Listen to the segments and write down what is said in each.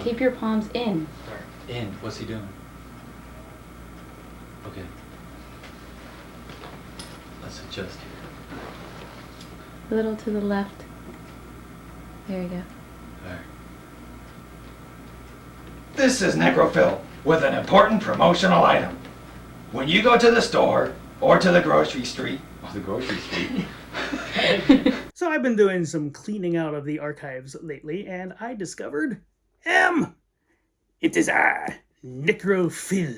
Keep your palms in. In. What's he doing? Okay. Let's adjust here. A little to the left. There you go. Alright. This is Necro-Phil with an important promotional item. When you go to the store or to the grocery street, Oh, the grocery street. So I've been doing some cleaning out of the archives lately, and I discovered it is I, Necro-Phil.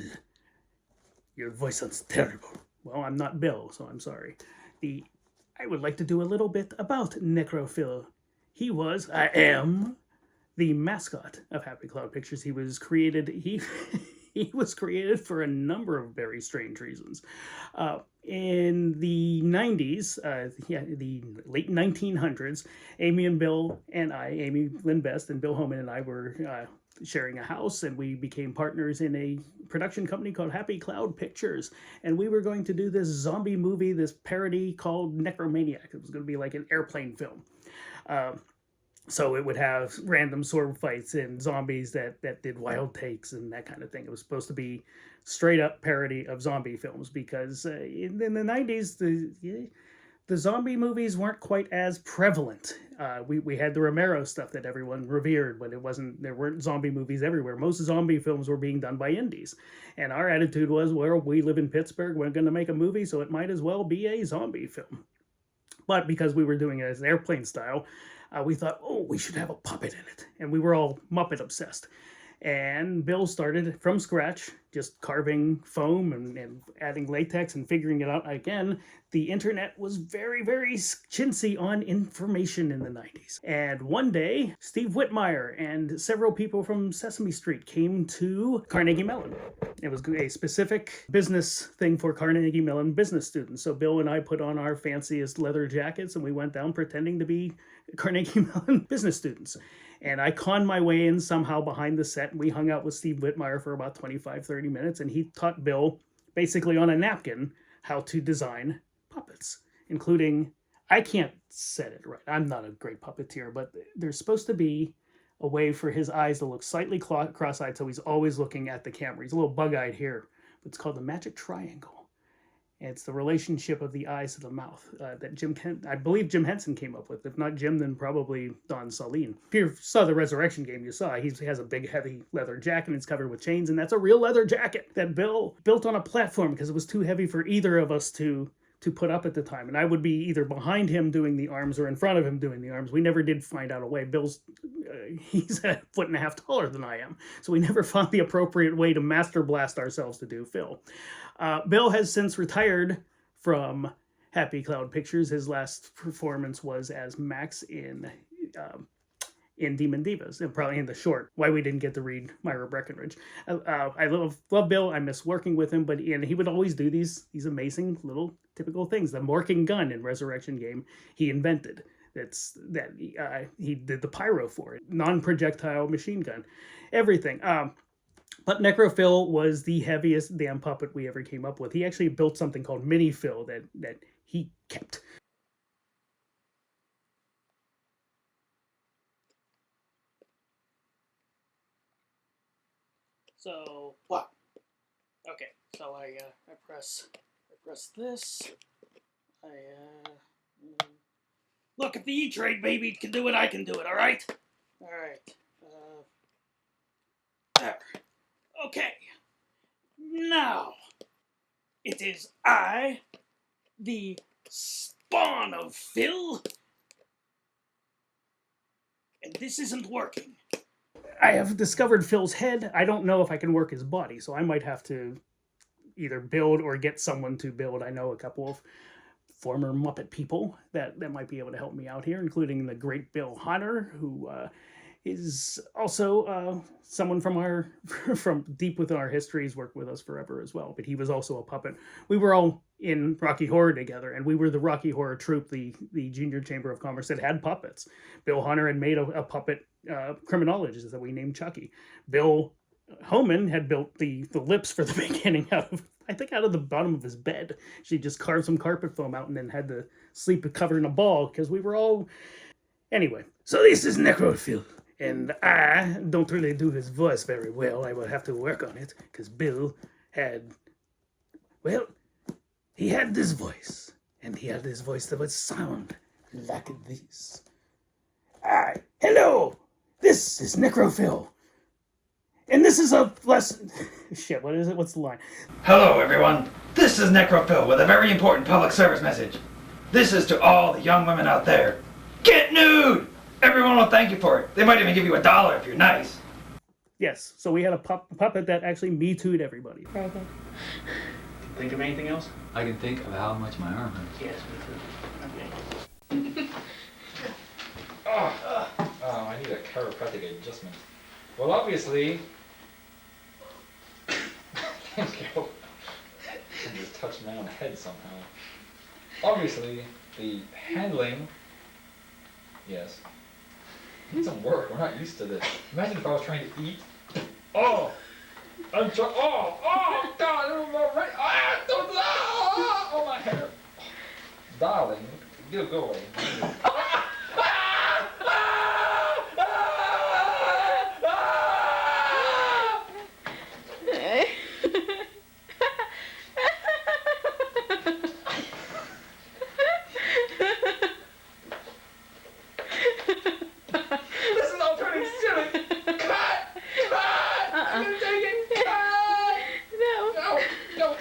Your voice sounds terrible. Well, I'm not Bill, so I'm sorry. I would like to do a little bit about Necro-Phil. I am the mascot of Happy Cloud Pictures. He was created for a number of very strange reasons. In the 90s, the late 1900s, Amy Lynn Best and Bill Homan and I were sharing a house, and we became partners in a production company called Happy Cloud Pictures. And we were going to do this zombie movie, this parody called Necromaniac. It was going to be like an airplane film. So it would have random sword fights and zombies that did wild takes and that kind of thing. It was supposed to be straight up parody of zombie films because in the 90s, the zombie movies weren't quite as prevalent. We had the Romero stuff that everyone revered, but there weren't zombie movies everywhere. Most zombie films were being done by indies. And our attitude was, well, we live in Pittsburgh, we're going to make a movie, so it might as well be a zombie film. But because we were doing it as airplane style, we thought, we should have a puppet in it. And we were all Muppet obsessed. And Bill started from scratch, just carving foam and adding latex and figuring it out. Again, the internet was very, very chintzy on information in the 90s. And one day, Steve Whitmire and several people from Sesame Street came to Carnegie Mellon. It was a specific business thing for Carnegie Mellon business students. So Bill and I put on our fanciest leather jackets and we went down pretending to be Carnegie Mellon business students. And I conned my way in somehow behind the set, and we hung out with Steve Whitmire for about 25-30 minutes, and he taught Bill, basically on a napkin, how to design puppets, including, I can't set it right, I'm not a great puppeteer, but there's supposed to be a way for his eyes to look slightly cross-eyed, so he's always looking at the camera. He's a little bug-eyed here, but it's called the magic triangle. It's the relationship of the eyes to the mouth that I believe Jim Henson came up with. If not Jim, then probably Don Saline. If you saw the Resurrection game, you saw he has a big, heavy leather jacket, and it's covered with chains, and that's a real leather jacket that Bill built on a platform because it was too heavy for either of us to put up at the time. And I would be either behind him doing the arms or in front of him doing the arms. We never did find out a way. He's a foot and a half taller than I am, so we never found the appropriate way to master blast ourselves to do Phil. Bill has since retired from Happy Cloud Pictures. His last performance was as Max in Demon Divas, and probably in the short, why we didn't get to read Myra Breckenridge. I love Bill. I miss working with him, but he would always do these amazing little typical things. The Morking gun in Resurrection game he invented. He did the pyro for it, non-projectile machine gun, everything. But Necro-Phil was the heaviest damn puppet we ever came up with. He actually built something called Mini-Phil that he kept. So what? Okay, so I press this. Look, if the E-Trade baby can do it, I can do it. All right. There. Okay. Now it is I, the spawn of Phil, and this isn't working. I have discovered Phil's head. I don't know if I can work his body, so I might have to either build or get someone to build. I know a couple of former Muppet people that might be able to help me out here, including the great Bill Hahner, who is also someone from deep within our history. He's worked with us forever as well, but he was also a puppet. We were all in Rocky Horror together, and we were the Rocky Horror troupe, the Junior Chamber of Commerce that had puppets. Bill Hahner had made a puppet criminologist that we named Chucky. Bill Homan had built the lips for the beginning out of the bottom of his bed. She just carved some carpet foam out and then had to sleep covered in a ball because we were all... Anyway, so this is Necro-Phil. And I don't really do his voice very well. I will have to work on it because Bill had, well, he had this voice. And he had this voice that would sound like this. Hello, this is Necro-Phil. And this is a lesson. Shit, what is it? What's the line? Hello, everyone. This is Necro-Phil with a very important public service message. This is to all the young women out there. Get nude! Everyone will thank you for it. They might even give you $1 if you're nice. Yes, so we had a puppet that actually Me Too'd everybody. Very good. Think of anything else? I can think of how much my arm hurts. Yes, me too. Okay. Oh, I need a chiropractic adjustment. Well, obviously... Thank you. I just touched my own head somehow. Obviously, the handling... Yes. Need some work. We're not used to this. Imagine if I was trying to eat. Oh! I'm trying... Oh, God! Right. Oh, my hair. Darling, go away. Listen, I'm turning silly. Cut! I'm gonna take it. Cut! No.